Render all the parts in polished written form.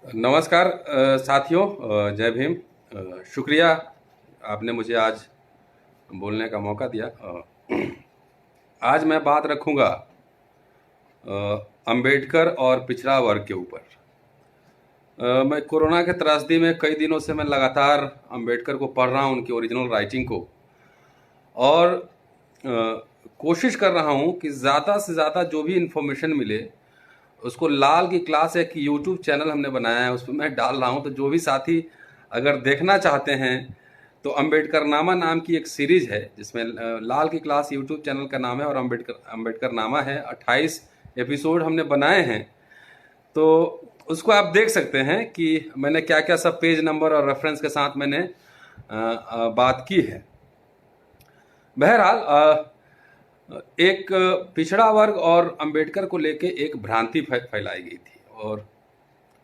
नमस्कार साथियों, जय भीम। शुक्रिया आपने मुझे आज बोलने का मौका दिया। आज मैं बात रखूंगा अंबेडकर और पिछड़ा वर्ग के ऊपर। मैं कोरोना के त्रासदी में कई दिनों से मैं लगातार अंबेडकर को पढ़ रहा हूं, उनकी ओरिजिनल राइटिंग को, और कोशिश कर रहा हूं कि ज़्यादा से ज़्यादा जो भी इन्फॉर्मेशन मिले उसको लाल की क्लास एक यूट्यूब चैनल हमने बनाया है, उस पर मैं डाल रहा हूँ। तो जो भी साथी अगर देखना चाहते हैं तो अंबेडकर नामा नाम की एक सीरीज है जिसमें लाल की क्लास यूट्यूब चैनल का नाम है और अंबेडकर नामा है। 28 एपिसोड हमने बनाए हैं, तो उसको आप देख सकते हैं कि मैंने क्या क्या सब पेज नंबर और रेफरेंस के साथ मैंने बात की है। बहरहाल एक पिछड़ा वर्ग और अंबेडकर को लेके एक भ्रांति फैलाई गई थी, और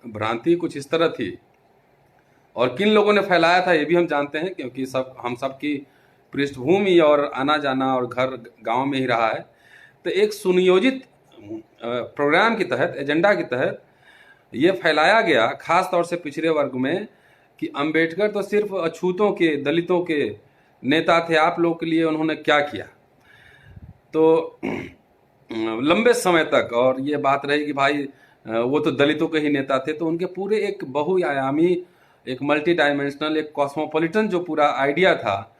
भ्रांति कुछ इस तरह थी, और किन लोगों ने फैलाया था ये भी हम जानते हैं, क्योंकि हम सब की पृष्ठभूमि और आना जाना और घर गांव में ही रहा है। तो एक सुनियोजित प्रोग्राम के तहत, एजेंडा के तहत ये फैलाया गया, खास तौर से पिछड़े वर्ग में, कि अंबेडकर तो सिर्फ अछूतों के, दलितों के नेता थे, आप लोग के लिए उन्होंने क्या किया। तो लंबे समय तक और ये बात रही कि भाई वो तो दलितों के ही नेता थे, तो उनके पूरे एक बहुआयामी, एक मल्टी डायमेंशनल, एक कॉस्मोपॉलिटन जो पूरा आइडिया था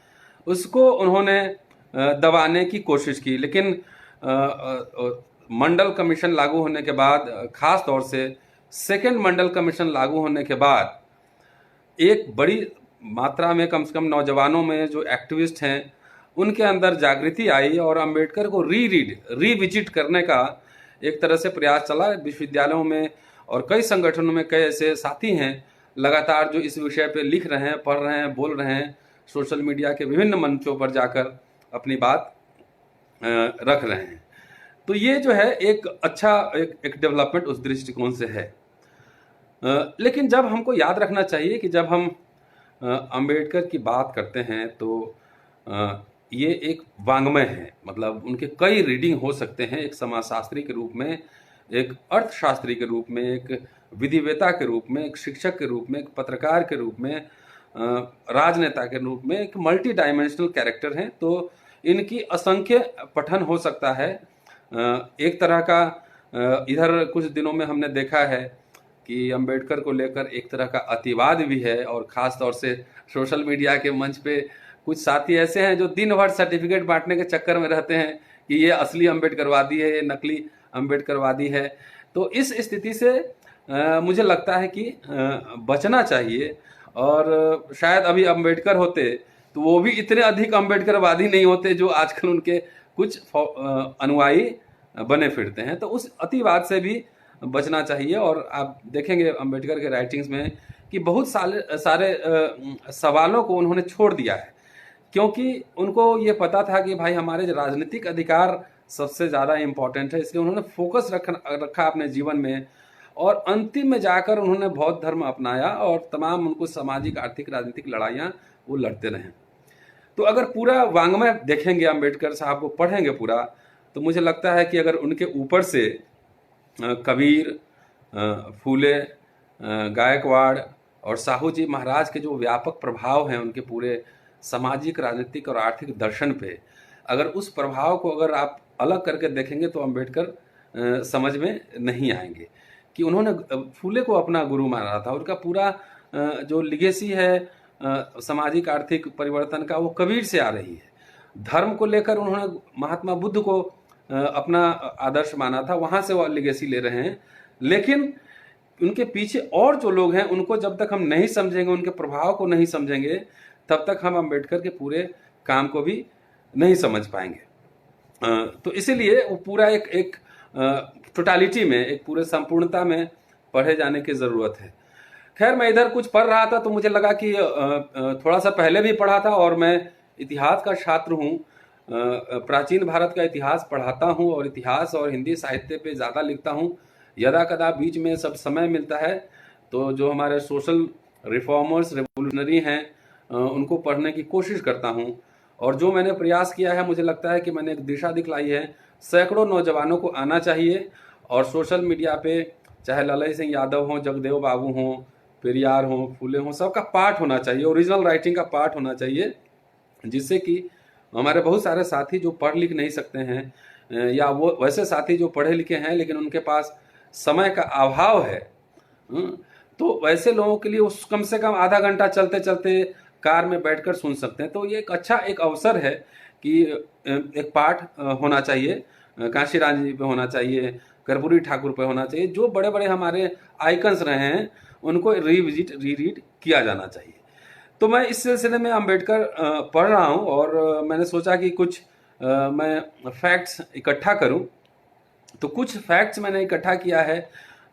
उसको उन्होंने दबाने की कोशिश की। लेकिन मंडल कमीशन लागू होने के बाद, खास तौर से सेकेंड मंडल कमीशन लागू होने के बाद, एक बड़ी मात्रा में, कम से कम नौजवानों में जो एक्टिविस्ट हैं उनके अंदर जागृति आई, और अंबेडकर को रिविजिट करने का एक तरह से प्रयास चला। विश्वविद्यालयों में और कई संगठनों में कई ऐसे साथी हैं लगातार जो इस विषय पे लिख रहे हैं, पढ़ रहे हैं, बोल रहे हैं, सोशल मीडिया के विभिन्न मंचों पर जाकर अपनी बात रख रहे हैं। तो ये जो है एक अच्छा एक डेवलपमेंट उस दृष्टिकोण से है। लेकिन जब हमको याद रखना चाहिए कि जब हम अंबेडकर की बात करते हैं तो ये एक वाङ्मय है, मतलब उनके कई रीडिंग हो सकते हैं, एक समाजशास्त्री के रूप में, एक अर्थशास्त्री के रूप में, एक विधिवेता के रूप में, एक शिक्षक के रूप में, एक पत्रकार के रूप में, राजनेता के रूप में, एक मल्टी डायमेंशनल कैरेक्टर हैं। तो इनकी असंख्य पठन हो सकता है। एक तरह का इधर कुछ दिनों में हमने देखा है कि अंबेडकर को लेकर एक तरह का अतिवाद भी है, और ख़ास तौर से सोशल मीडिया के मंच पे कुछ साथी ऐसे हैं जो दिन भर सर्टिफिकेट बांटने के चक्कर में रहते हैं कि ये असली अंबेडकरवादी है, ये नकली अंबेडकरवादी है। तो इस स्थिति से मुझे लगता है कि बचना चाहिए, और शायद अभी अंबेडकर होते तो वो भी इतने अधिक अंबेडकरवादी नहीं होते जो आजकल उनके कुछ अनुयायी बने फिरते हैं। तो उस अतिवाद से भी बचना चाहिए। और आप देखेंगे अंबेडकर के राइटिंग्स में कि बहुत सारे सवालों को उन्होंने छोड़ दिया है, क्योंकि उनको ये पता था कि भाई हमारे जो राजनीतिक अधिकार सबसे ज़्यादा इम्पोर्टेंट है, इसलिए उन्होंने फोकस रखा अपने जीवन में, और अंतिम में जाकर उन्होंने बौद्ध धर्म अपनाया, और तमाम उनको सामाजिक, आर्थिक, राजनीतिक लड़ाइयाँ वो लड़ते रहे। तो अगर पूरा वाङ्मय देखेंगे, अंबेडकर साहब को पढ़ेंगे पूरा, तो मुझे लगता है कि अगर उनके ऊपर से कबीर, फूले, गायकवाड़ और साहू जी महाराज के जो व्यापक प्रभाव हैं उनके पूरे सामाजिक, राजनीतिक और आर्थिक दर्शन पे, अगर उस प्रभाव को अगर आप अलग करके देखेंगे तो अंबेडकर समझ में नहीं आएंगे कि उन्होंने फूले को अपना गुरु माना था। उनका पूरा जो लिगेसी है सामाजिक आर्थिक परिवर्तन का, वो कबीर से आ रही है। धर्म को लेकर उन्होंने महात्मा बुद्ध को अपना आदर्श माना था, वहाँ से वो लिगेसी ले रहे हैं। लेकिन उनके पीछे और जो लोग हैं उनको जब तक हम नहीं समझेंगे, उनके प्रभाव को नहीं समझेंगे, तब तक हम अंबेडकर के पूरे काम को भी नहीं समझ पाएंगे। तो इसीलिए वो पूरा एक टोटालिटी में, एक पूरे संपूर्णता में पढ़े जाने की ज़रूरत है। खैर, मैं इधर कुछ पढ़ रहा था तो मुझे लगा कि थोड़ा सा पहले भी पढ़ा था, और मैं इतिहास का छात्र हूँ, प्राचीन भारत का इतिहास पढ़ाता हूँ, और इतिहास और हिंदी साहित्य पे ज़्यादा लिखता हूँ। यदा कदा बीच में सब समय मिलता है तो जो हमारे सोशल रिफॉर्मर्स, रेवोल्यूशनरी हैं, उनको पढ़ने की कोशिश करता हूँ। और जो मैंने प्रयास किया है, मुझे लगता है कि मैंने एक दिशा दिखलाई है। सैकड़ों नौजवानों को आना चाहिए और सोशल मीडिया पे चाहे ललई सिंह यादव हों, जगदेव बाबू हों, पेरियार हों, फूले हों, सबका पाठ होना चाहिए, ओरिजिनल राइटिंग का पाठ होना चाहिए, जिससे कि हमारे बहुत सारे साथी जो पढ़ लिख नहीं सकते हैं या वो वैसे साथी जो पढ़े लिखे हैं लेकिन उनके पास समय का अभाव है, तो वैसे लोगों के लिए उस कम से कम आधा घंटा चलते चलते कार में बैठकर सुन सकते हैं। तो ये एक अच्छा एक अवसर है कि एक पाठ होना चाहिए, कांशीराम जी पे होना चाहिए, कर्पूरी ठाकुर पे होना चाहिए, जो बड़े बड़े हमारे आइकन्स रहे हैं उनको रीविजिट रीरीड किया जाना चाहिए। तो मैं इस सिलसिले में अम्बेडकर पढ़ रहा हूँ और मैंने सोचा कि कुछ मैं फैक्ट्स इकट्ठा करूँ। तो कुछ फैक्ट्स मैंने इकट्ठा किया है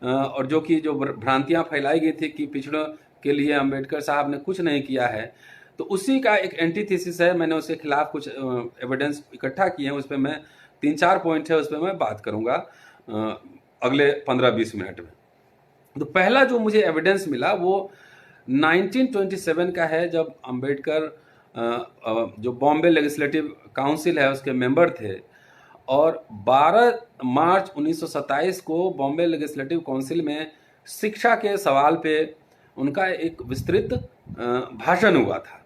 और जो कि जो भ्रांतियाँ फैलाई गई थी कि पिछड़ों के लिए अम्बेडकर साहब ने कुछ नहीं किया है, तो उसी का एक एंटीथेसिस है। मैंने उसके खिलाफ कुछ एविडेंस इकट्ठा किए हैं, उस पर मैं 3-4 पॉइंट है उस पर मैं बात करूँगा अगले 15-20 मिनट में। तो पहला जो मुझे एविडेंस मिला वो 1927 का है, जब अम्बेडकर जो बॉम्बे लेजिस्लेटिव काउंसिल है उसके मेंबर थे और 12 मार्च 1927 को बॉम्बे लेजिस्लेटिव काउंसिल में शिक्षा के सवाल पे उनका एक विस्तृत भाषण हुआ था।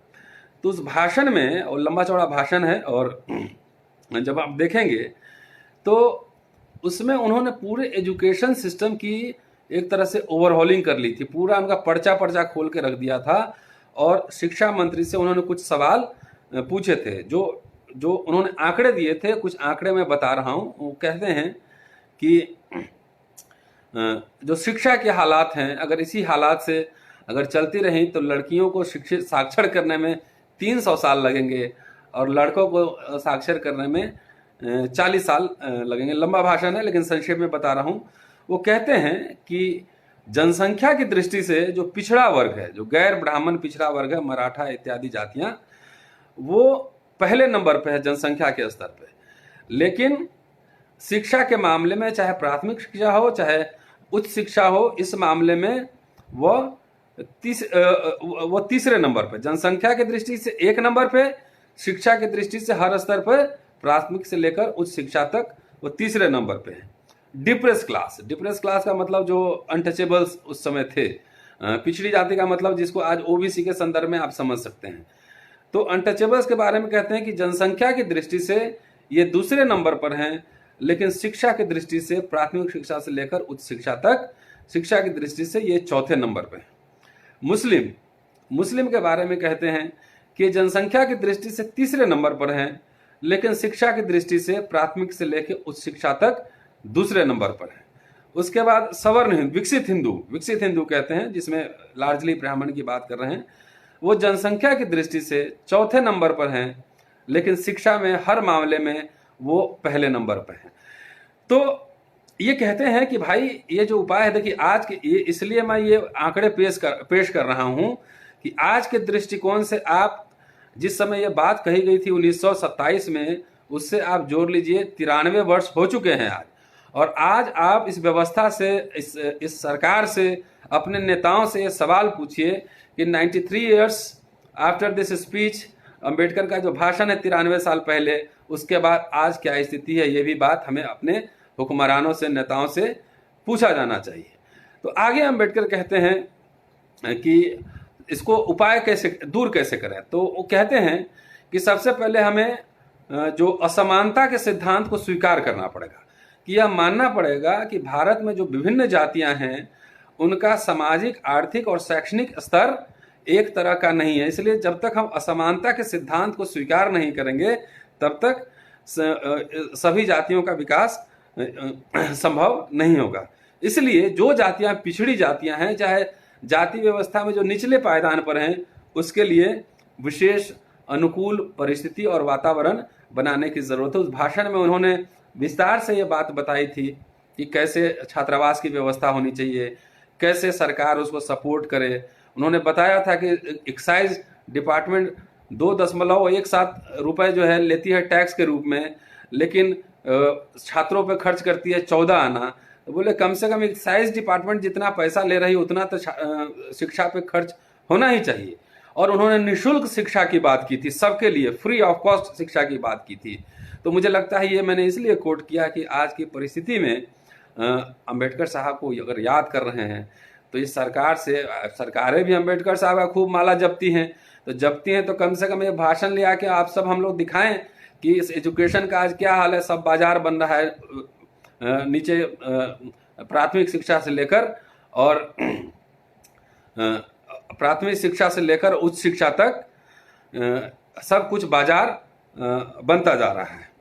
तो उस भाषण में, और लंबा चौड़ा भाषण है, और जब आप देखेंगे तो उसमें उन्होंने पूरे एजुकेशन सिस्टम की एक तरह से ओवरहॉलिंग कर ली थी, पूरा उनका पर्चा खोल के रख दिया था और शिक्षा मंत्री से उन्होंने कुछ सवाल पूछे थे। जो उन्होंने आंकड़े दिए थे, कुछ आंकड़े मैं बता रहा हूँ। वो कहते हैं कि जो शिक्षा के हालात हैं, अगर इसी हालात से अगर चलती रही तो लड़कियों को शिक्षित साक्षर करने में 300 साल लगेंगे और लड़कों को साक्षर करने में 40 साल लगेंगे। लंबा भाषण है लेकिन संक्षेप में बता रहा हूँ। वो कहते हैं कि जनसंख्या की दृष्टि से जो पिछड़ा वर्ग है, जो गैर ब्राह्मण पिछड़ा वर्ग है, मराठा इत्यादि जातियां, वो पहले नंबर पे है जनसंख्या के स्तर पे। लेकिन शिक्षा के मामले में, चाहे प्राथमिक शिक्षा हो चाहे उच्च शिक्षा हो, इस मामले में वो तीसरे नंबर पे, जनसंख्या की दृष्टि से 1 नंबर पे, शिक्षा की दृष्टि से हर स्तर पर प्राथमिक से लेकर उच्च शिक्षा तक वो तीसरे नंबर पे है। डिप्रेस क्लास का मतलब जो अनटचेबल्स उस समय थे, पिछड़ी जाति का मतलब जिसको आज ओबीसी के संदर्भ में आप समझ सकते हैं। तो अनटचेबल्स के बारे में कहते हैं कि जनसंख्या की दृष्टि से ये दूसरे नंबर पर हैं, लेकिन शिक्षा की दृष्टि से, प्राथमिक शिक्षा से लेकर उच्च शिक्षा तक, शिक्षा की दृष्टि से ये चौथे नंबर पर है। मुस्लिम के बारे में कहते हैं कि जनसंख्या की दृष्टि से तीसरे नंबर पर हैं, लेकिन शिक्षा की दृष्टि से प्राथमिक से लेकर उच्च शिक्षा तक दूसरे नंबर पर है। उसके बाद सवर्ण हिंदू, विकसित हिंदू कहते हैं, जिसमें लार्जली ब्राह्मण की बात कर रहे हैं, वो जनसंख्या की दृष्टि से चौथे नंबर पर हैं, लेकिन शिक्षा में हर मामले में वो पहले नंबर पर हैं। तो ये कहते हैं कि भाई ये जो उपाय है, देखिए आज के ये, इसलिए मैं ये आंकड़े पेश कर रहा हूं कि आज के दृष्टिकोण से आप, जिस समय ये बात कही गई थी 1927 में, उससे आप जोड़ लीजिए 93 वर्ष हो चुके हैं आज। और आज आप इस व्यवस्था से, इस सरकार से, अपने नेताओं से ये सवाल पूछिए कि 93 years after this speech, Ambedkar का जो भाषण है 93 साल पहले, उसके बाद आज क्या स्थिति है, ये भी बात हमें अपने हुक्मरानों से, नेताओं से पूछा जाना चाहिए। तो आगे अंबेडकर कहते हैं कि इसको उपाय दूर कैसे करें। तो वो कहते हैं कि सबसे पहले हमें जो असमानता के सिद्धांत को स्वीकार करना पड़ेगा, कि यह मानना पड़ेगा कि भारत में जो विभिन्न जातियां हैं उनका सामाजिक, आर्थिक और शैक्षणिक स्तर एक तरह का नहीं है। इसलिए जब तक हम असमानता के सिद्धांत को स्वीकार नहीं करेंगे तब तक सभी जातियों का विकास संभव नहीं होगा। इसलिए जो जातियां पिछड़ी जातियां हैं, चाहे जाति व्यवस्था में जो निचले पायदान पर हैं, उसके लिए विशेष अनुकूल परिस्थिति और वातावरण बनाने की जरूरत है। उस भाषण में उन्होंने विस्तार से ये बात बताई थी कि कैसे छात्रावास की व्यवस्था होनी चाहिए, कैसे सरकार उसको सपोर्ट करे। उन्होंने बताया था कि एक्साइज डिपार्टमेंट 2.17 रुपए जो है लेती है टैक्स के रूप में, लेकिन छात्रों पे खर्च करती है 14 आना। तो बोले कम से कम एक्साइज डिपार्टमेंट जितना पैसा ले रही उतना तो शिक्षा पे खर्च होना ही चाहिए। और उन्होंने निःशुल्क शिक्षा की बात की थी, सबके लिए फ्री ऑफ कॉस्ट शिक्षा की बात की थी। तो मुझे लगता है ये मैंने इसलिए कोट किया कि आज की परिस्थिति में अंबेडकर साहब को अगर याद कर रहे हैं तो इस सरकार से, सरकारें भी अंबेडकर साहब का खूब माला जपती हैं, तो जपती हैं तो कम से कम ये भाषण ले आके आप सब हम लोग दिखाएं कि इस एजुकेशन का आज क्या हाल है। सब बाजार बन रहा है, नीचे प्राथमिक शिक्षा से लेकर और प्राथमिक शिक्षा से लेकर उच्च शिक्षा तक सब कुछ बाजार बनता जा रहा है।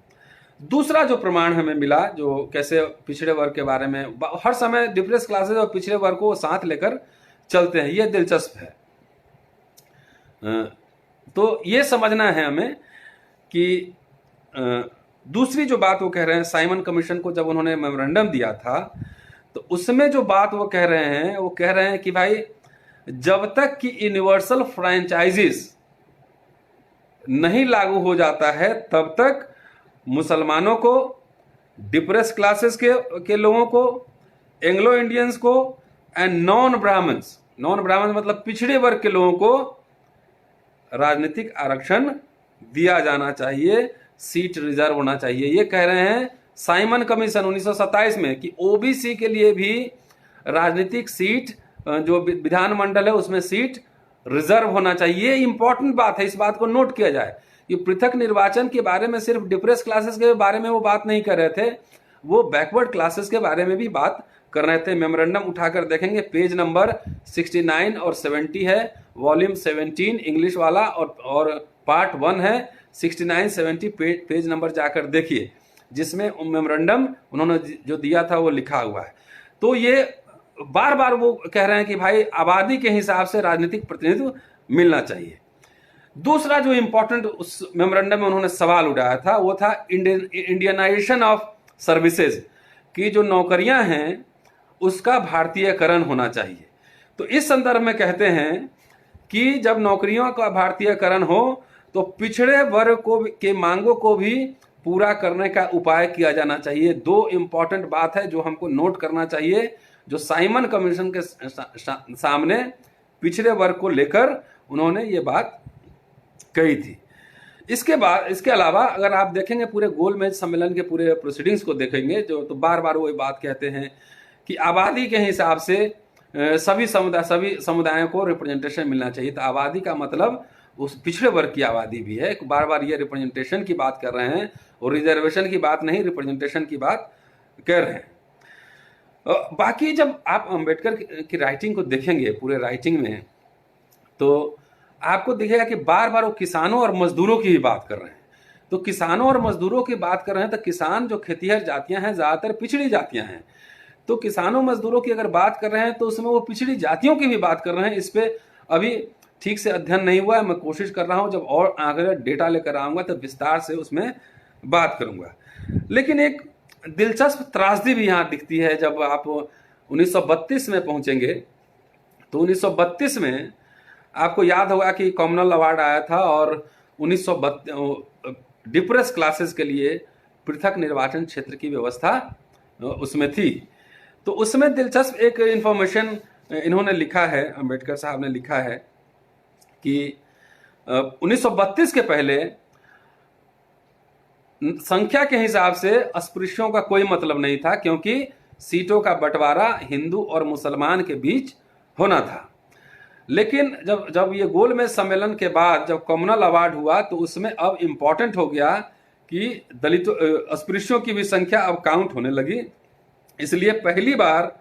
दूसरा जो प्रमाण हमें मिला, जो कैसे पिछड़े वर्ग के बारे में हर समय डिप्रेस क्लासेस और पिछड़े वर्ग को साथ लेकर चलते हैं, ये दिलचस्प है। तो ये समझना है हमें कि दूसरी जो बात वो कह रहे हैं, साइमन कमीशन को जब उन्होंने मेमोरेंडम दिया था तो उसमें जो बात वो कह रहे हैं, वो कह रहे हैं कि भाई जब तक कि यूनिवर्सल फ्रेंचाइजीज नहीं लागू हो जाता है तब तक मुसलमानों को, डिप्रेस क्लासेस के लोगों को, एंग्लो इंडियंस को एंड नॉन ब्राह्मण्स मतलब पिछड़े वर्ग के लोगों को राजनीतिक आरक्षण दिया जाना चाहिए, सीट रिजर्व होना चाहिए। ये कह रहे हैं साइमन कमीशन 1927 में कि ओबीसी के लिए भी राजनीतिक सीट, जो विधानमंडल है उसमें सीट रिजर्व होना चाहिए। ये इंपॉर्टेंट बात है, इस बात को नोट किया जाए कि पृथक निर्वाचन के बारे में सिर्फ डिप्रेस क्लासेस के बारे में वो बात नहीं कर रहे थे, वो बैकवर्ड क्लासेस के बारे में भी बात कर रहे थे। मेमोरेंडम उठाकर देखेंगे, पेज नंबर 69 और 70 है, वॉल्यूम 17 इंग्लिश वाला और पार्ट 1 है, 69-70 पेज नंबर जाकर देखिए, जिसमें मेमोरेंडम उन्होंने जो दिया था वो लिखा हुआ है। तो ये बार बार वो कह रहे हैं कि भाई आबादी के हिसाब से राजनीतिक प्रतिनिधित्व मिलना चाहिए। दूसरा जो इंपॉर्टेंट उस मेमोरेंडम में उन्होंने सवाल उठाया था वो था इंडियनाइजेशन ऑफ सर्विसेज, की जो नौकरियां हैं उसका भारतीयकरण होना चाहिए। तो इस संदर्भ में कहते हैं कि जब नौकरियों का भारतीयकरण हो तो पिछड़े वर्ग के मांगों को भी पूरा करने का उपाय किया जाना चाहिए। दो इंपॉर्टेंट बात है जो हमको नोट करना चाहिए, जो साइमन कमीशन के सामने पिछड़े वर्ग को लेकर उन्होंने ये बात कही थी। इसके अलावा अगर आप देखेंगे पूरे गोलमेज सम्मेलन के पूरे प्रोसीडिंग्स को देखेंगे, जो तो बार बार वो बात कहते हैं कि आबादी के हिसाब से सभी समुदायों को रिप्रेजेंटेशन मिलना चाहिए। तो आबादी का मतलब उस पिछड़े वर्ग की आबादी भी है। बार बार ये रिप्रेजेंटेशन की बात कर रहे हैं और रिजर्वेशन की बात नहीं, रिप्रेजेंटेशन की बात कर रहे हैं। बाकी जब आप अंबेडकर की राइटिंग को देखेंगे पूरे राइटिंग में, तो आपको दिखेगा कि बार बार वो किसानों और मजदूरों की ही बात कर रहे हैं। तो किसानों और मजदूरों की बात कर रहे हैं तो किसान जो खेतीहर जातियां हैं ज्यादातर पिछड़ी जातियां हैं। तो किसानों मजदूरों की अगर बात कर रहे हैं तो उसमें वो पिछड़ी जातियों की भी बात कर रहे हैं। इस पे अभी ठीक से अध्ययन नहीं हुआ है, मैं कोशिश कर रहा हूं, जब और अगर डेटा लेकर आऊंगा तो विस्तार से उसमें बात करूंगा। लेकिन एक दिलचस्प त्रासदी भी यहाँ दिखती है। जब आप 1932 में पहुंचेंगे तो 1932 में आपको याद होगा कि कॉमनल अवार्ड आया था और 1932 डिप्रेस क्लासेस के लिए पृथक निर्वाचन क्षेत्र की व्यवस्था उसमें थी। तो उसमें दिलचस्प एक इंफॉर्मेशन इन्होंने लिखा है, अंबेडकर साहब ने लिखा है कि 1932 के पहले संख्या के हिसाब से अस्पृश्यों का कोई मतलब नहीं था, क्योंकि सीटों का बंटवारा हिंदू और मुसलमान के बीच होना था। लेकिन जब ये गोलमेज सम्मेलन के बाद जब कॉमनल अवार्ड हुआ तो उसमें अब इंपॉर्टेंट हो गया कि दलितों, अस्पृश्यों की भी संख्या अब काउंट होने लगी। इसलिए पहली बार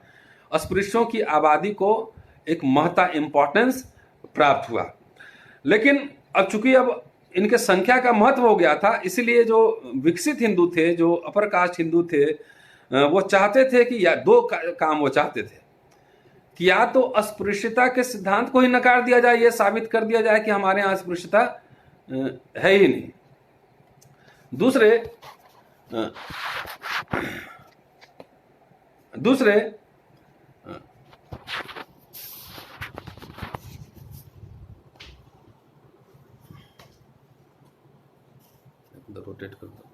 अस्पृश्यों की आबादी को एक महत्ता इंपॉर्टेंस प्राप्त हुआ। लेकिन अब चूंकि अब इनके संख्या का महत्व हो गया था, इसलिए जो विकसित हिंदू थे, जो अपर कास्ट हिंदू थे, वो चाहते थे कि या दो काम वो चाहते थे कि या तो अस्पृश्यता के सिद्धांत को ही नकार दिया जाए, ये साबित कर दिया जाए कि हमारे यहाँ अस्पृश्यता है ही नहीं। दूसरे रोटेट कर दो।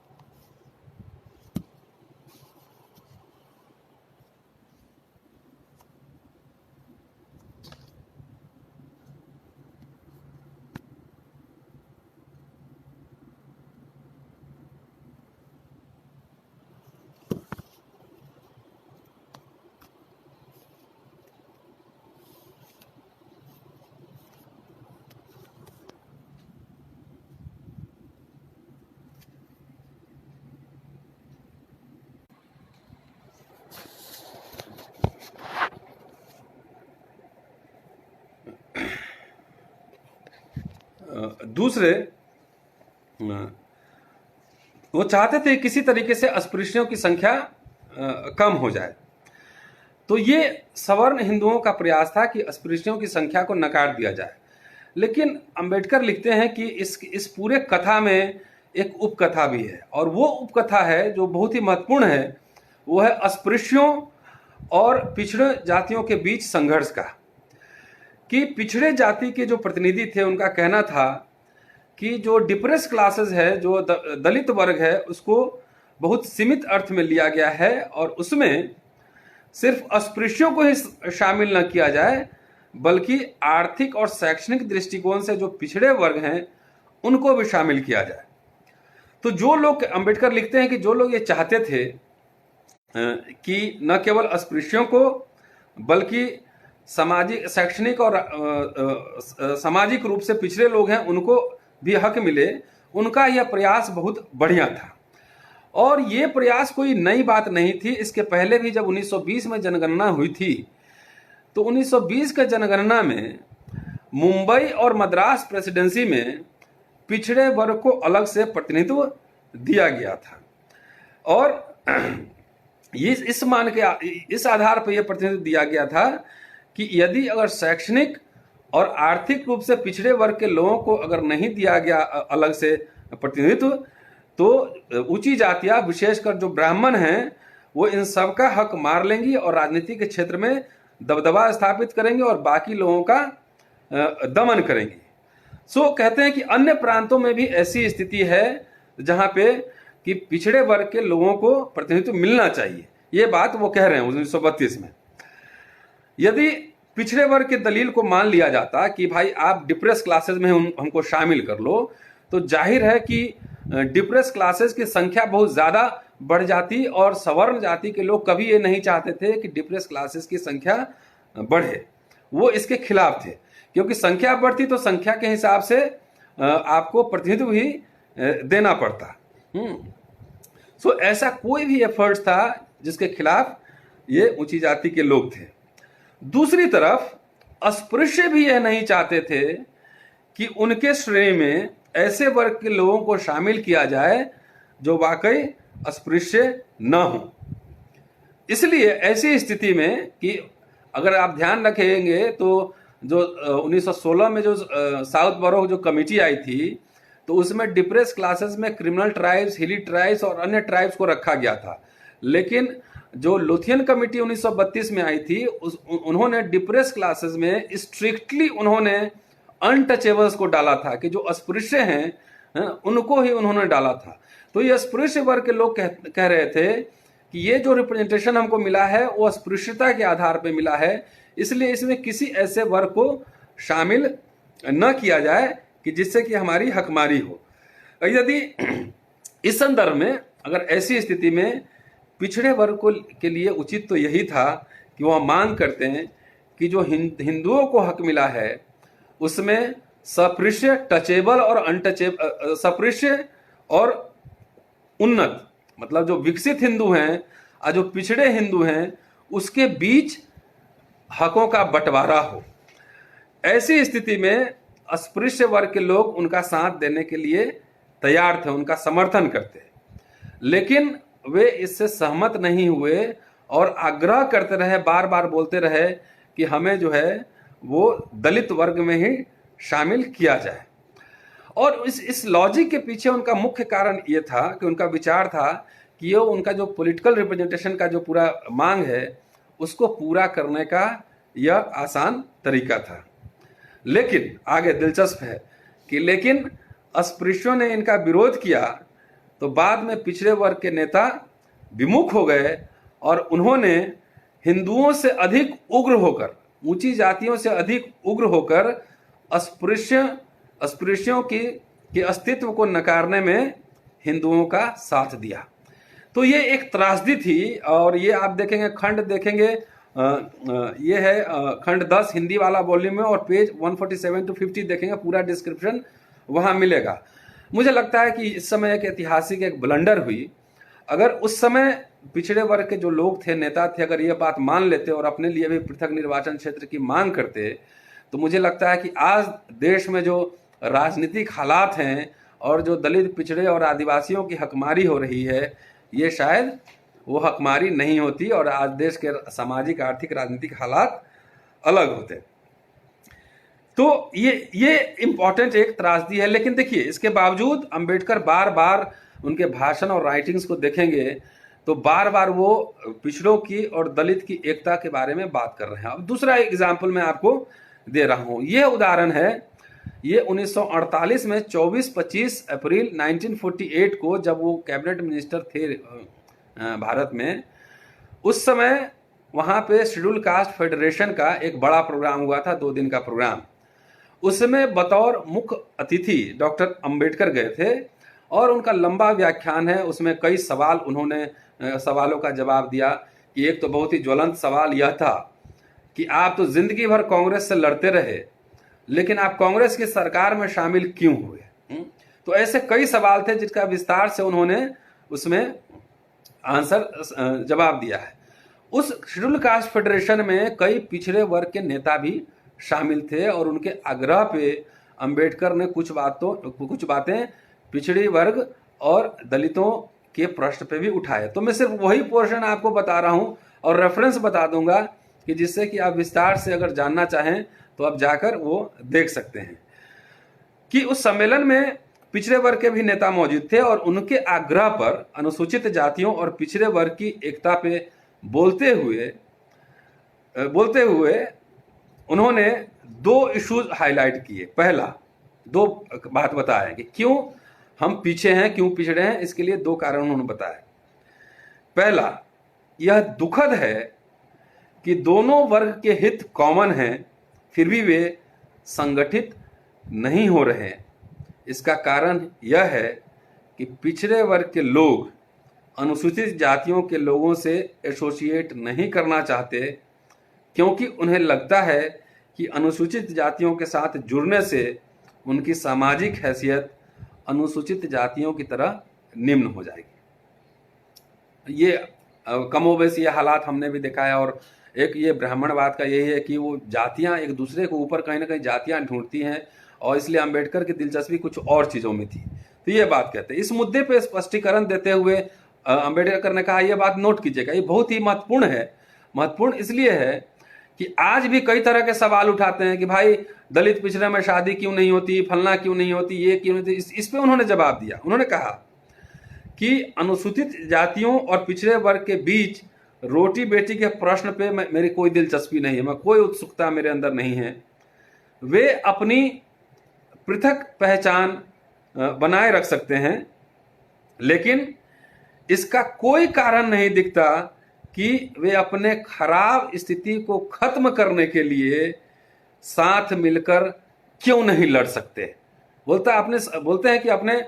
दूसरे वो चाहते थे किसी तरीके से अस्पृश्यों की संख्या कम हो जाए। तो ये सवर्ण हिंदुओं का प्रयास था कि अस्पृश्यों की संख्या को नकार दिया जाए। लेकिन अंबेडकर लिखते हैं कि इस पूरे कथा में एक उपकथा भी है, और वो उपकथा है जो बहुत ही महत्वपूर्ण है। वो है अस्पृश्यों और पिछड़े जातियों के बीच संघर्ष का। कि पिछड़े जाति के जो प्रतिनिधि थे उनका कहना था कि जो डिप्रेस क्लासेस है, जो दलित वर्ग है, उसको बहुत सीमित अर्थ में लिया गया है और उसमें सिर्फ अस्पृश्यों को ही शामिल न किया जाए, बल्कि आर्थिक और शैक्षणिक दृष्टिकोण से जो पिछड़े वर्ग हैं उनको भी शामिल किया जाए। तो जो लोग, अंबेडकर लिखते हैं कि जो लोग ये चाहते थे कि न केवल अस्पृश्यों को बल्कि सामाजिक, शैक्षणिक और सामाजिक रूप से पिछड़े लोग हैं उनको भी हक मिले, उनका यह प्रयास बहुत बढ़िया था। और ये प्रयास कोई नई बात नहीं थी। इसके पहले भी जब 1920 में जनगणना हुई थी तो 1920 के जनगणना में मुंबई और मद्रास प्रेसिडेंसी में पिछड़े वर्ग को अलग से प्रतिनिधित्व दिया गया था। और इस आधार पर यह प्रतिनिधित्व दिया गया था कि यदि अगर शैक्षणिक और आर्थिक रूप से पिछड़े वर्ग के लोगों को अगर नहीं दिया गया अलग से प्रतिनिधित्व, तो ऊंची जातियां, विशेषकर जो ब्राह्मण हैं, वो इन सब का हक मार लेंगी और राजनीति के क्षेत्र में दबदबा स्थापित करेंगे और बाकी लोगों का दमन करेंगी। सो कहते हैं कि अन्य प्रांतों में भी ऐसी स्थिति है जहां पे कि पिछड़े वर्ग के लोगों को प्रतिनिधित्व मिलना चाहिए। ये बात वो कह रहे हैं 1932 में। यदि पिछड़े वर्ग के दलील को मान लिया जाता कि भाई आप डिप्रेस क्लासेस में हमको शामिल कर लो, तो जाहिर है कि डिप्रेस क्लासेस की संख्या बहुत ज्यादा बढ़ जाती और सवर्ण जाति के लोग कभी ये नहीं चाहते थे कि डिप्रेस क्लासेस की संख्या बढ़े। वो इसके खिलाफ थे, क्योंकि संख्या बढ़ती तो संख्या के हिसाब से आपको प्रतिनिधित्व भी देना पड़ता। सो ऐसा कोई भी एफर्ट था जिसके खिलाफ ये ऊंची जाति के लोग थे। दूसरी तरफ अस्पृश्य भी यह नहीं चाहते थे कि उनके श्रेणी में ऐसे वर्ग के लोगों को शामिल किया जाए जो वाकई अस्पृश्य न हो। इसलिए ऐसी स्थिति में कि अगर आप ध्यान रखेंगे तो जो 1916 में जो साउथ बरो जो कमेटी आई थी, तो उसमें डिप्रेस क्लासेस में क्रिमिनल ट्राइब्स, हिली ट्राइब्स और अन्य ट्राइब्स को रखा गया था। लेकिन जो लुथियन कमेटी 1932 में आई थी, उन्होंने डिप्रेस क्लासेस में स्ट्रिक्टली उन्होंने अनटचेबल्स को डाला था कि जो अस्पृश्य हैं उनको ही उन्होंने डाला था। तो ये अस्पृश्य वर्ग के लोग कह रहे थे कि ये जो रिप्रेजेंटेशन हमको मिला है वो अस्पृश्यता के आधार पर मिला है, इसलिए इसमें किसी ऐसे वर्ग को शामिल न किया जाए कि जिससे कि हमारी हकमारी हो। यदि इस संदर्भ में अगर ऐसी स्थिति में पिछड़े वर्ग को के लिए उचित तो यही था कि वह मांग करते हैं कि जो हिंदुओं को हक मिला है उसमें सपृश्य, टचेबल और अनटचेबल, सपृश्य और उन्नत, मतलब जो विकसित हिंदू हैं और जो पिछड़े हिंदू हैं उसके बीच हकों का बंटवारा हो। ऐसी स्थिति में अस्पृश्य वर्ग के लोग उनका साथ देने के लिए तैयार थे, उनका समर्थन करते, लेकिन वे इससे सहमत नहीं हुए और आग्रह करते रहे, बार बार बोलते रहे कि हमें जो है वो दलित वर्ग में ही शामिल किया जाए। और इस लॉजिक के पीछे उनका मुख्य कारण ये था कि उनका विचार था कि ये उनका जो पॉलिटिकल रिप्रेजेंटेशन का जो पूरा मांग है उसको पूरा करने का यह आसान तरीका था। लेकिन आगे दिलचस्प है कि लेकिन अस्पृश्यों ने इनका विरोध किया तो बाद में पिछड़े वर्ग के नेता विमुख हो गए और उन्होंने हिंदुओं से अधिक उग्र होकर, ऊंची जातियों से अधिक उग्र होकर अस्पृश्यों के अस्तित्व को नकारने में हिंदुओं का साथ दिया। तो ये एक त्रासदी थी। और ये आप देखेंगे, खंड देखेंगे, ये है खंड 10 हिंदी वाला वॉल्यूम में, और पेज 147 to 50 देखेंगे, पूरा डिस्क्रिप्शन वहां मिलेगा। मुझे लगता है कि इस समय एक ऐतिहासिक एक ब्लंडर हुई। अगर उस समय पिछड़े वर्ग के जो लोग थे, नेता थे, अगर ये बात मान लेते और अपने लिए भी पृथक निर्वाचन क्षेत्र की मांग करते, तो मुझे लगता है कि आज देश में जो राजनीतिक हालात हैं और जो दलित, पिछड़े और आदिवासियों की हकमारी हो रही है, ये शायद वो हकमारी नहीं होती और आज देश के सामाजिक, आर्थिक, राजनीतिक हालात अलग होते। तो ये इम्पोर्टेंट एक त्रासदी है। लेकिन देखिए, इसके बावजूद अंबेडकर बार बार उनके भाषण और राइटिंग्स को देखेंगे तो बार बार वो पिछड़ों की और दलित की एकता के बारे में बात कर रहे हैं। अब दूसरा एग्जाम्पल मैं आपको दे रहा हूं। यह उदाहरण है, ये 1948 में 24-25 अप्रैल 1948 को जब वो कैबिनेट मिनिस्टर थे भारत में, उस समय वहां पे शेड्यूल कास्ट फेडरेशन का एक बड़ा प्रोग्राम हुआ था, 2 दिन का प्रोग्राम। उसमें बतौर मुख्य अतिथि डॉक्टर अंबेडकर गए थे और उनका लंबा व्याख्यान है। उसमें कई सवाल, उन्होंने सवालों का जवाब दिया कि एक तो बहुत ही ज्वलंत सवाल यह था कि आप तो जिंदगी भर कांग्रेस से लड़ते रहे, लेकिन आप कांग्रेस की सरकार में शामिल क्यों हुए? तो ऐसे कई सवाल थे जिसका विस्तार से उन्होंने उसमें आंसर जवाब दिया है। उस शेड्यूल कास्ट फेडरेशन में कई पिछड़े वर्ग के नेता भी शामिल थे और उनके आग्रह पे अंबेडकर ने कुछ बातें पिछड़ी वर्ग और दलितों के प्रश्न पे भी उठाए। तो मैं सिर्फ वही पोर्शन आपको बता रहा हूं और रेफरेंस बता दूंगा कि जिससे कि आप विस्तार से अगर जानना चाहें तो आप जाकर वो देख सकते हैं कि उस सम्मेलन में पिछड़े वर्ग के भी नेता मौजूद थे और उनके आग्रह पर अनुसूचित जातियों और पिछड़े वर्ग की एकता पे बोलते हुए उन्होंने 2 इश्यूज हाईलाइट किए। पहला, 2 बात बताया कि क्यों हम पीछे हैं, क्यों पिछड़े हैं, इसके लिए 2 कारण उन्होंने बताया। पहला, यह दुखद है कि दोनों वर्ग के हित कॉमन हैं, फिर भी वे संगठित नहीं हो रहे हैं। इसका कारण यह है कि पिछड़े वर्ग के लोग अनुसूचित जातियों के लोगों से एसोसिएट नहीं करना चाहते, क्योंकि उन्हें लगता है कि अनुसूचित जातियों के साथ जुड़ने से उनकी सामाजिक हैसियत अनुसूचित जातियों की तरह निम्न हो जाएगी। ये कमोबेश ये हालात हमने भी देखा है। और एक ये ब्राह्मणवाद का यही है कि वो जातियां एक दूसरे के ऊपर कहीं ना कहीं जातियां ढूंढती हैं और इसलिए अंबेडकर की दिलचस्पी कुछ और चीज़ों में थी। तो ये बात कहते हैं। इस मुद्दे पे स्पष्टीकरण देते हुए अंबेडकर ने कहा, यह बात नोट कीजिएगा, ये बहुत ही महत्वपूर्ण है। महत्वपूर्ण इसलिए है कि आज भी कई तरह के सवाल उठाते हैं कि भाई दलित पिछड़े में शादी क्यों नहीं होती, फलना क्यों नहीं होती, ये क्यों नहीं होती। इस पे उन्होंने जवाब दिया। उन्होंने कहा कि अनुसूचित जातियों और पिछड़े वर्ग के बीच रोटी बेटी के प्रश्न पे मेरी कोई दिलचस्पी नहीं है, मैं कोई उत्सुकता मेरे अंदर नहीं है। वे अपनी पृथक पहचान बनाए रख सकते हैं, लेकिन इसका कोई कारण नहीं दिखता कि वे अपने खराब स्थिति को खत्म करने के लिए साथ मिलकर क्यों नहीं लड़ सकते। बोलते हैं कि अपने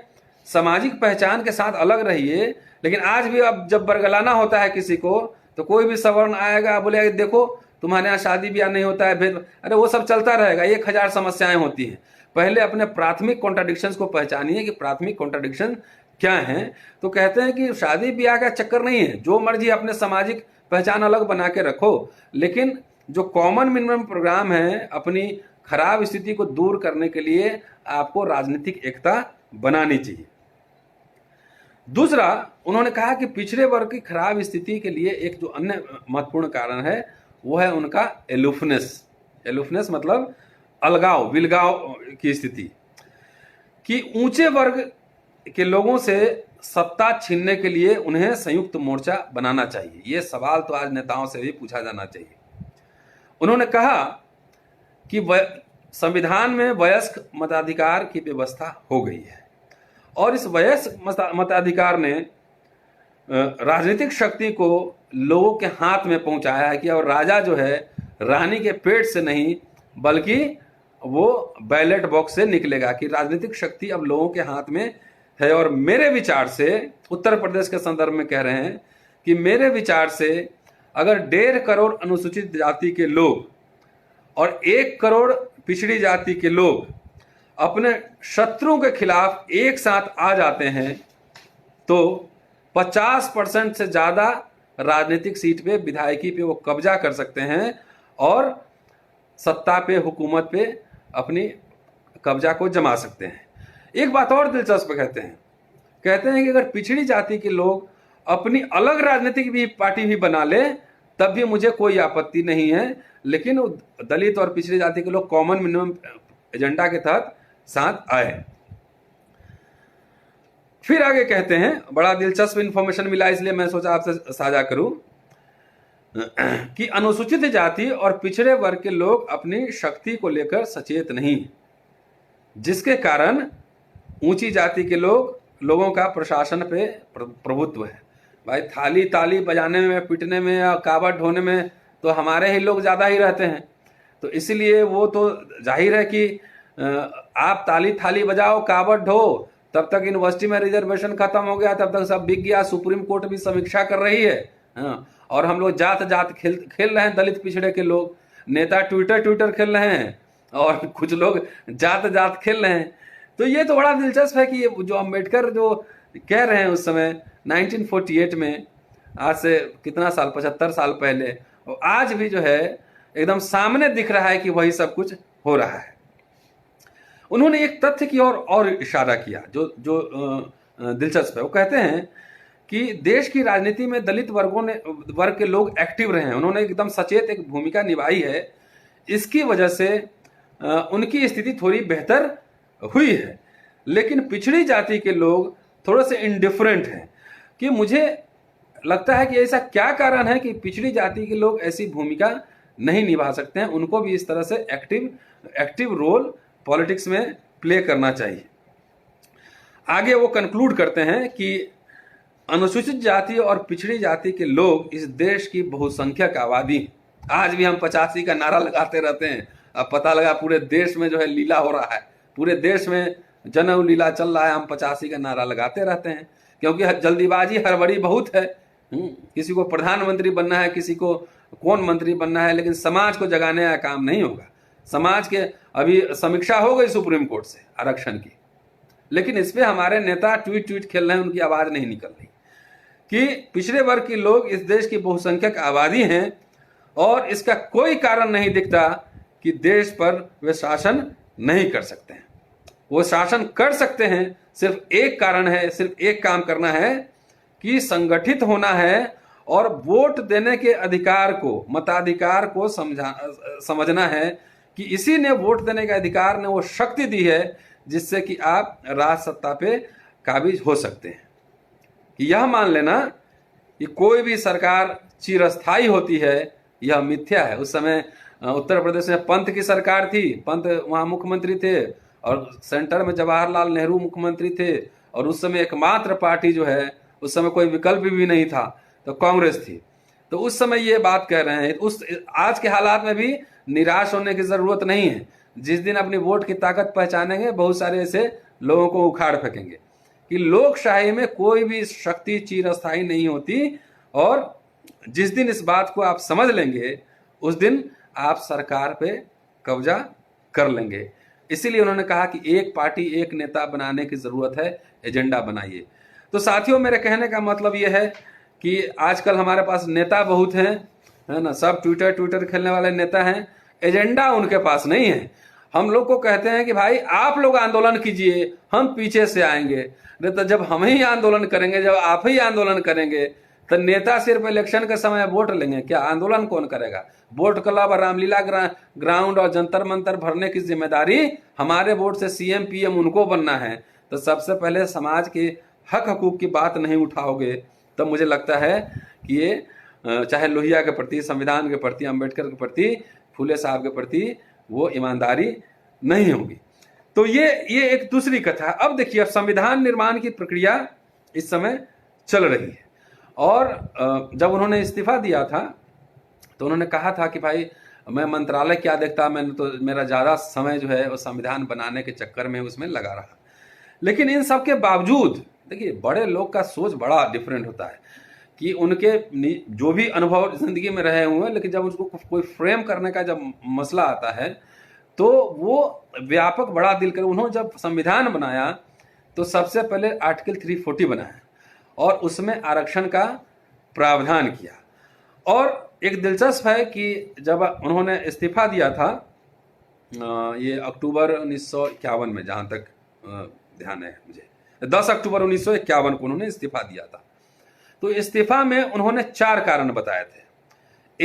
सामाजिक पहचान के साथ अलग रहिए, लेकिन आज भी अब जब बरगलाना होता है किसी को तो कोई भी सवर्ण आएगा, बोलेगा देखो तुम्हारे यहाँ शादी ब्याह नहीं होता है, भेद, अरे वो सब चलता रहेगा, 1000 समस्याएं होती हैं। पहले अपने प्राथमिक कॉन्ट्राडिक्शंस को पहचानिए कि प्राथमिक कॉन्ट्राडिक्शन क्या हैं। तो कहते हैं कि शादी ब्याह का चक्कर नहीं है, जो मर्जी अपने सामाजिक पहचान अलग बना के रखो, लेकिन जो कॉमन मिनिमम प्रोग्राम है अपनी खराब स्थिति को दूर करने के लिए आपको राजनीतिक एकता बनानी चाहिए। दूसरा, उन्होंने कहा कि पिछड़े वर्ग की खराब स्थिति के लिए एक जो अन्य महत्वपूर्ण कारण है वो है उनका एलुफनेस मतलब अलगाव, विलगाव की स्थिति, कि ऊंचे वर्ग के लोगों से सत्ता छीनने के लिए उन्हें संयुक्त मोर्चा बनाना चाहिए। ये सवाल तो आज नेताओं से भी पूछा जाना चाहिए। उन्होंने कहा कि संविधान में वयस्क मताधिकार की व्यवस्था हो गई है और इस वयस्क मताधिकार ने राजनीतिक शक्ति को लोगों के हाथ में पहुंचाया है कि और राजा जो है रानी के पेट से नहीं बल्कि वो बैलेट बॉक्स से निकलेगा, कि राजनीतिक शक्ति अब लोगों के हाथ में है। और मेरे विचार से, उत्तर प्रदेश के संदर्भ में कह रहे हैं कि मेरे विचार से अगर 1.5 करोड़ अनुसूचित जाति के लोग और 1 करोड़ पिछड़ी जाति के लोग अपने शत्रुओं के खिलाफ एक साथ आ जाते हैं तो 50% से ज्यादा राजनीतिक सीट पे, विधायकी पे वो कब्जा कर सकते हैं और सत्ता पे, हुकूमत पे अपनी कब्जा को जमा सकते हैं। एक बात और दिलचस्प कहते हैं कि अगर पिछड़ी जाति के लोग अपनी अलग राजनीतिक भी पार्टी भी बना ले तब भी मुझे कोई आपत्ति नहीं है, लेकिन दलित और पिछड़ी जाति के लोग कॉमन मिनिमम एजेंडा के तहत साथ आए। फिर आगे कहते हैं, बड़ा दिलचस्प इंफॉर्मेशन मिला इसलिए मैं सोचा आपसे साझा करूं, कि अनुसूचित जाति और पिछड़े वर्ग के लोग अपनी शक्ति को लेकर सचेत नहीं, जिसके कारण ऊंची जाति के लोगों का प्रशासन पे प्रभुत्व है। भाई थाली ताली बजाने में, पीटने में या कावड़ ढोने में तो हमारे ही लोग ज्यादा ही रहते हैं, तो इसलिए वो तो जाहिर है कि आप ताली थाली बजाओ, कावड़ ढो, तब तक यूनिवर्सिटी में रिजर्वेशन खत्म हो गया, तब तक सब बिक गया, सुप्रीम कोर्ट भी समीक्षा कर रही है। हाँ, और हम लोग जात जात खेल रहे हैं, दलित पिछड़े के लोग, नेता ट्विटर खेल रहे हैं और कुछ लोग जात जात खेल रहे हैं। तो ये तो बड़ा दिलचस्प है कि जो अम्बेडकर जो कह रहे हैं उस समय 1948 में, आज से कितना साल, 75 साल पहले, और आज भी जो है एकदम सामने दिख रहा है कि वही सब कुछ हो रहा है। उन्होंने एक तथ्य की और इशारा किया जो दिलचस्प है। वो कहते हैं कि देश की राजनीति में दलित वर्ग के लोग एक्टिव रहे हैं, उन्होंने एकदम सचेत एक भूमिका निभाई है, इसकी वजह से उनकी स्थिति थोड़ी बेहतर हुई है। लेकिन पिछड़ी जाति के लोग थोड़े से इंडिफरेंट हैं, कि मुझे लगता है कि ऐसा क्या कारण है कि पिछड़ी जाति के लोग ऐसी भूमिका नहीं निभा सकते हैं, उनको भी इस तरह से एक्टिव रोल पॉलिटिक्स में प्ले करना चाहिए। आगे वो कंक्लूड करते हैं कि अनुसूचित जाति और पिछड़ी जाति के लोग इस देश की बहुसंख्यक आबादी, आज भी हम 85 का नारा लगाते रहते हैं। अब पता लगा पूरे देश में जो है लीला हो रहा है, पूरे देश में जनऊ लीला चल रहा है, हम 85 का नारा लगाते रहते हैं, क्योंकि जल्दीबाजी हड़बड़ी बहुत है। किसी को प्रधानमंत्री बनना है, किसी को कौन मंत्री बनना है, लेकिन समाज को जगाने का काम नहीं होगा। समाज के अभी समीक्षा हो गई सुप्रीम कोर्ट से आरक्षण की, लेकिन इस पे हमारे नेता ट्वीट खेल रहे हैं, उनकी आवाज नहीं निकल रही कि पिछड़े वर्ग के लोग इस देश की बहुसंख्यक आबादी हैं और इसका कोई कारण नहीं दिखता कि देश पर वे शासन नहीं कर सकते हैं। वो शासन कर सकते हैं, सिर्फ एक कारण है, सिर्फ एक काम करना है कि संगठित होना है और वोट देने के अधिकार को, मताधिकार को समझना है कि इसी ने वोट देने के अधिकार ने वो शक्ति दी है जिससे कि आप राज सत्ता पे काबिज हो सकते हैं। कि यह मान लेना कि कोई भी सरकार चिरस्थायी होती है, यह मिथ्या है। उस समय उत्तर प्रदेश में पंत की सरकार थी, पंत वहाँ मुख्यमंत्री थे, और सेंटर में जवाहरलाल नेहरू मुख्यमंत्री थे, और उस समय एकमात्र पार्टी जो है, उस समय कोई विकल्प भी नहीं था, तो कांग्रेस थी। तो उस समय ये बात कह रहे हैं। आज के हालात में भी निराश होने की जरूरत नहीं है। जिस दिन अपनी वोट की ताकत पहचानेंगे, बहुत सारे ऐसे लोगों को उखाड़ फेंकेंगे कि लोकशाही में कोई भी शक्ति चिरस्थायी नहीं होती, और जिस दिन इस बात को आप समझ लेंगे उस दिन आप सरकार पे कब्जा कर लेंगे। इसीलिए उन्होंने कहा कि एक पार्टी एक नेता बनाने की जरूरत है, एजेंडा बनाइए। तो साथियों, मेरे कहने का मतलब यह है कि आजकल हमारे पास नेता बहुत हैं, है ना, सब ट्विटर खेलने वाले नेता हैं, एजेंडा उनके पास नहीं है। हम लोग को कहते हैं कि भाई आप लोग आंदोलन कीजिए, हम पीछे से आएंगे। नहीं तो जब हम ही आंदोलन करेंगे, जब आप ही आंदोलन करेंगे, तो नेता सिर्फ इलेक्शन के समय वोट लेंगे, क्या आंदोलन कौन करेगा? वोट क्लब, रामलीला ग्राउंड और जंतर मंतर भरने की जिम्मेदारी हमारे वोट से सीएम पीएम उनको बनना है। तो सबसे पहले समाज के हक हकूक की बात नहीं उठाओगे तो मुझे लगता है कि ये चाहे लोहिया के प्रति, संविधान के प्रति, अम्बेडकर के प्रति, फुले साहब के प्रति वो ईमानदारी नहीं होगी। तो ये एक दूसरी कथा है। अब देखिए, संविधान निर्माण की प्रक्रिया इस समय चल रही है, और जब उन्होंने इस्तीफा दिया था तो उन्होंने कहा था कि भाई मैं मंत्रालय क्या देखता, मैंने तो मेरा ज़्यादा समय जो है वो संविधान बनाने के चक्कर में उसमें लगा रहा। लेकिन इन सब के बावजूद देखिए, बड़े लोग का सोच बड़ा डिफरेंट होता है कि उनके जो भी अनुभव जिंदगी में रहे हुए हैं, लेकिन जब उसको कोई फ्रेम करने का जब मसला आता है तो वो व्यापक बड़ा दिल कर। उन्होंने जब संविधान बनाया तो सबसे पहले आर्टिकल 340 बनाया और उसमें आरक्षण का प्रावधान किया। और एक दिलचस्प है कि जब उन्होंने इस्तीफा दिया था ये अक्टूबर 1951 में, जहाँ तक ध्यान है मुझे, 10 अक्टूबर 1951 को उन्होंने इस्तीफा दिया था। तो इस्तीफा में उन्होंने 4 कारण बताए थे।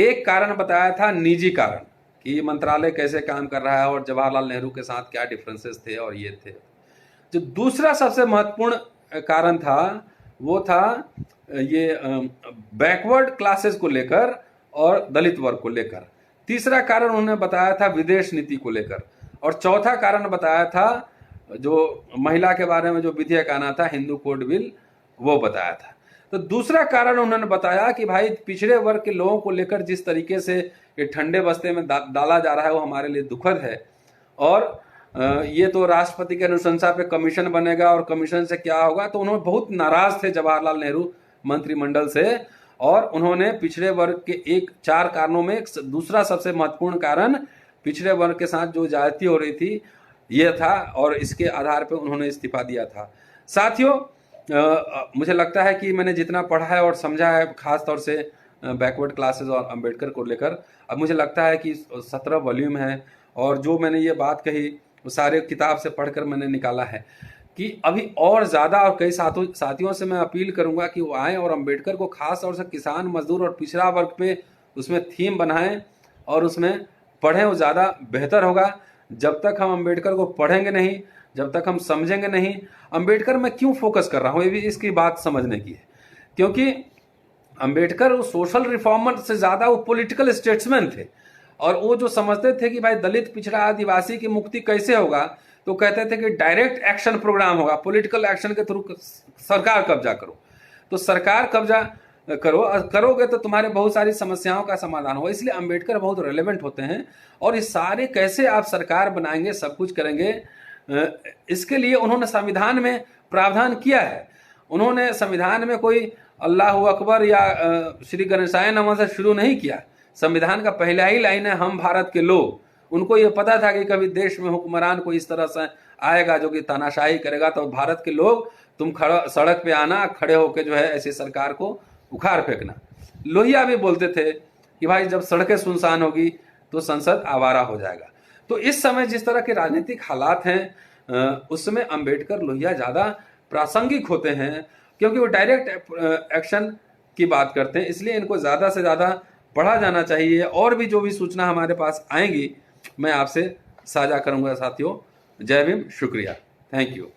एक कारण बताया था निजी कारण, कि मंत्रालय कैसे काम कर रहा है और जवाहरलाल नेहरू के साथ क्या डिफरेंसेस थे और ये थे। जो दूसरा सबसे महत्वपूर्ण कारण था वो था ये बैकवर्ड क्लासेस को लेकर और दलित वर्ग को लेकर। तीसरा कारण उन्होंने बताया था विदेश नीति को लेकर, और चौथा कारण बताया था जो महिला के बारे में जो विधेयक आना था, हिंदू कोड बिल, वो बताया था। तो दूसरा कारण उन्होंने बताया कि भाई पिछड़े वर्ग के लोगों को लेकर जिस तरीके से ये ठंडे बस्ते में डाला जा रहा है वो हमारे लिए दुखद है, और ये तो राष्ट्रपति के अनुशंसा पे कमीशन बनेगा और कमीशन से क्या होगा। तो उन्होंने बहुत नाराज थे जवाहरलाल नेहरू मंत्रिमंडल से, और उन्होंने पिछड़े वर्ग के 4 कारणों में दूसरा सबसे महत्वपूर्ण कारण पिछड़े वर्ग के साथ जो ज्यादती हो रही थी ये था, और इसके आधार पर उन्होंने इस्तीफा दिया था। साथियों, मुझे लगता है कि मैंने जितना पढ़ा है और समझा है, खास तौर से बैकवर्ड क्लासेस और अंबेडकर को लेकर, अब मुझे लगता है कि 17 वॉल्यूम है, और जो मैंने ये बात कही वो सारे किताब से पढ़कर मैंने निकाला है कि अभी और ज़्यादा, और कई साथियों से मैं अपील करूंगा कि वो आएँ और अंबेडकर को खास तौर से किसान, मजदूर और पिछड़ा वर्ग पे उसमें थीम बनाएं और उसमें पढ़ें, वो ज़्यादा बेहतर होगा। जब तक हम अंबेडकर को पढ़ेंगे नहीं, जब तक हम समझेंगे नहीं, अंबेडकर मैं क्यों फोकस कर रहा हूँ ये भी इसकी बात समझने की है, क्योंकि अंबेडकर वो सोशल रिफॉर्मर से ज़्यादा वो पॉलिटिकल स्टेट्समैन थे, और वो जो समझते थे कि भाई दलित, पिछड़ा, आदिवासी की मुक्ति कैसे होगा, तो कहते थे कि डायरेक्ट एक्शन प्रोग्राम होगा, पॉलिटिकल एक्शन के थ्रू सरकार कब्जा करो। तो सरकार कब्जा करोगे तो तुम्हारे बहुत सारी समस्याओं का समाधान होगा। इसलिए अंबेडकर बहुत रेलेवेंट होते हैं, और ये सारे कैसे आप सरकार बनाएंगे, सब कुछ करेंगे, इसके लिए उन्होंने संविधान में प्रावधान किया है। उन्होंने संविधान में कोई अल्लाह अकबर या श्री गणेशाय नमः से शुरू नहीं किया। संविधान का पहला ही लाइन है, हम भारत के लोग। उनको ये पता था कि कभी देश में हुक्मरान कोई इस तरह से आएगा जो कि तानाशाही करेगा, तो भारत के लोग तुम सड़क पे आना, खड़े होकर जो है ऐसी सरकार को उखाड़ फेंकना। लोहिया भी बोलते थे कि भाई जब सड़कें सुनसान होगी तो संसद आवारा हो जाएगा। तो इस समय जिस तरह के राजनीतिक हालात हैं उस समय अंबेडकर, लोहिया ज़्यादा प्रासंगिक होते हैं, क्योंकि वो डायरेक्ट एक्शन की बात करते हैं। इसलिए इनको ज़्यादा से ज़्यादा पढ़ा जाना चाहिए, और भी जो भी सूचना हमारे पास आएंगी मैं आपसे साझा करूंगा साथियों। जय भीम, शुक्रिया, थैंक यू।